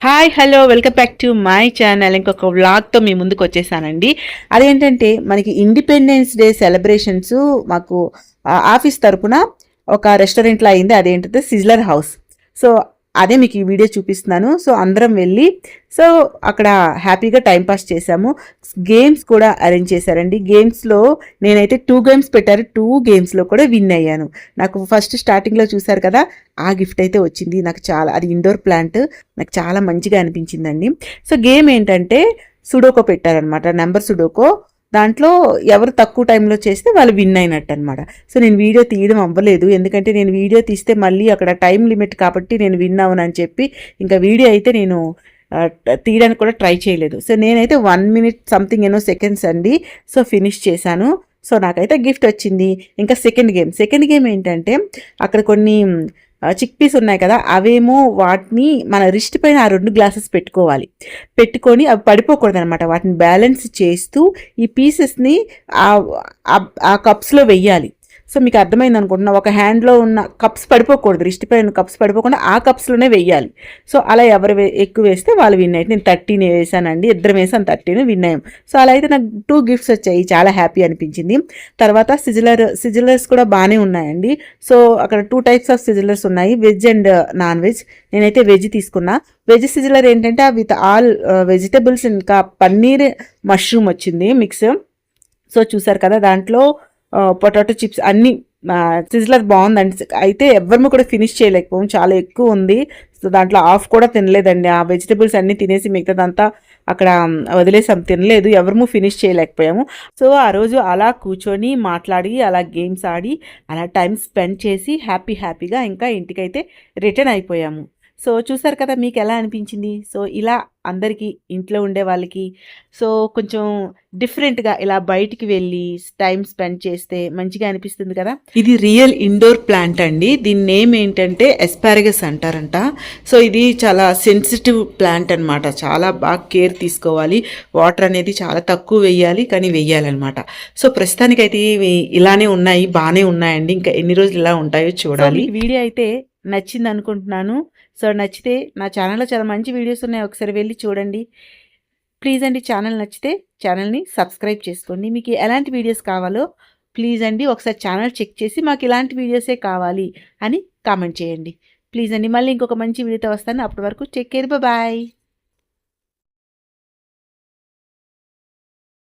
Hi hello welcome back to my channel. ఇంకొక వ్లాగ్తో మీ ముందుకు వచ్చేసానండి. అదేంటంటే మనకి ఇండిపెండెన్స్ డే సెలబ్రేషన్స్ మాకు ఆఫీస్ తరపున ఒక రెస్టారెంట్లో అయింది. అదేంటంటే సిజ్లర్ హౌస్. సో అదే మీకు ఈ వీడియో చూపిస్తున్నాను. సో అందరం వెళ్ళి సో అక్కడ హ్యాపీగా టైంపాస్ చేసాము. గేమ్స్ కూడా అరేంజ్ చేశారండి. గేమ్స్లో నేనైతే 2 గేమ్స్ పెట్టారు. 2 గేమ్స్లో కూడా విన్ అయ్యాను. నాకు ఫస్ట్ స్టార్టింగ్లో చూశారు కదా, ఆ గిఫ్ట్ అయితే వచ్చింది. నాకు చాలా, అది ఇండోర్ ప్లాంట్, నాకు చాలా మంచిగా అనిపించిందండి. సో గేమ్ ఏంటంటే సుడోకో పెట్టారనమాట, నెంబర్ సుడోకో. దాంట్లో ఎవరు తక్కువ టైంలో చేస్తే వాళ్ళు విన్ అయినట్టు అనమాట. సో నేను వీడియో తీయడం అవ్వలేదు, ఎందుకంటే నేను వీడియో తీస్తే మళ్ళీ అక్కడ టైం లిమిట్ కాబట్టి నేను విన్ అవునని చెప్పి ఇంకా వీడియో అయితే నేను తీయడానికి కూడా ట్రై చేయలేదు. సో నేనైతే 1 minute సంథింగ్ సెకండ్స్ అండి సో ఫినిష్ చేశాను. సో నాకైతే గిఫ్ట్ వచ్చింది. ఇంకా సెకండ్ గేమ్ ఏంటంటే అక్కడ కొన్ని చిక్ పీస్ ఉన్నాయి కదా, అవేమో వాటిని మన రిస్ట్ పైన ఆ 2 గ్లాసెస్ పెట్టుకొని అవి పడిపోకూడదు అనమాట. వాటిని బ్యాలెన్స్ చేస్తూ ఈ పీసెస్ని ఆ కప్స్లో వెయ్యాలి. సో మీకు అర్థమైంది అనుకుంటున్నా, ఒక హ్యాండ్లో ఉన్న కప్స్ పడిపోకూడదు, రిస్ట్ పైన కప్స్ పడిపోకుండా ఆ కప్స్లోనే వెయ్యాలి. సో అలా ఎవరు ఎక్కువ వేస్తే వాళ్ళు విన్ అయ్యి, నేను 13 వేసానండి, ఇద్దరం వేసాను, 13 విన్ అయ్యాం. సో అలా అయితే నాకు 2 గిఫ్ట్స్ వచ్చాయి, చాలా హ్యాపీ అనిపించింది. తర్వాత సిజిలర్స్ కూడా బాగానే ఉన్నాయండి. సో అక్కడ 2 types ఆఫ్ సిజిలర్స్ ఉన్నాయి, వెజ్ అండ్ నాన్ వెజ్. నేనైతే వెజ్ తీసుకున్నా. వెజ్ సిజిలర్ ఏంటంటే విత్ ఆల్ వెజిటబుల్స్, ఇంకా పన్నీర్ మష్రూమ్ వచ్చింది మిక్స్. సో చూసారు కదా, దాంట్లో పొటాటో చిప్స్ అన్నీ. సిజ్లర్ బాగుందండి. అయితే ఎవరిని కూడా ఫినిష్ చేయలేకపోయాం, చాలా ఎక్కువ ఉంది. సో దాంట్లో హాఫ్ కూడా తినలేదండి. ఆ వెజిటబుల్స్ అన్నీ తినేసి మిగతాదంతా అక్కడ వదిలేసాం, తినలేదు, ఎవరము ఫినిష్ చేయలేకపోయాము. సో ఆ రోజు అలా కూర్చొని మాట్లాడి, అలా గేమ్స్ ఆడి, అలా టైం స్పెండ్ చేసి హ్యాపీగా ఇంకా ఇంటికైతే రిటర్న్ అయిపోయాము. సో చూసారు కదా, మీకు ఎలా అనిపించింది? సో ఇలా అందరికీ, ఇంట్లో ఉండే వాళ్ళకి సో కొంచెం డిఫరెంట్గా ఇలా బయటికి వెళ్ళి టైం స్పెండ్ చేస్తే మంచిగా అనిపిస్తుంది కదా. ఇది రియల్ ఇండోర్ ప్లాంట్ అండి. దీని నేమ్ ఏంటంటే ఎస్పారగస్ అంటారంట. సో ఇది చాలా సెన్సిటివ్ ప్లాంట్ అనమాట, చాలా బాగా కేర్ తీసుకోవాలి. వాటర్ అనేది చాలా తక్కువ వేయాలి, కానీ వేయాలన్నమాట. సో ప్రస్తుతానికైతే ఇవి ఇలానే ఉన్నాయి, బాగానే ఉన్నాయండి. ఇంకా ఎన్ని రోజులు ఇలా ఉంటాయో చూడాలి. వీడియో అయితే నచ్చింది అనుకుంటున్నాను. సో నచ్చితే నా ఛానల్లో చాలా మంచి వీడియోస్ ఉన్నాయి, ఒకసారి వెళ్ళి చూడండి ప్లీజ్ అండి. ఛానల్ నచ్చితే ఛానల్ని సబ్స్క్రైబ్ చేసుకోండి. మీకు ఎలాంటి వీడియోస్ కావాలో ప్లీజ్ అండి ఒకసారి ఛానల్ చెక్ చేసి మాకు ఇలాంటి వీడియోసే కావాలి అని కామెంట్ చేయండి ప్లీజ్ అండి. మళ్ళీ ఇంకొక మంచి వీడియోతో వస్తాను. అప్పటి వరకు టేక్ కేర్, బాయ్.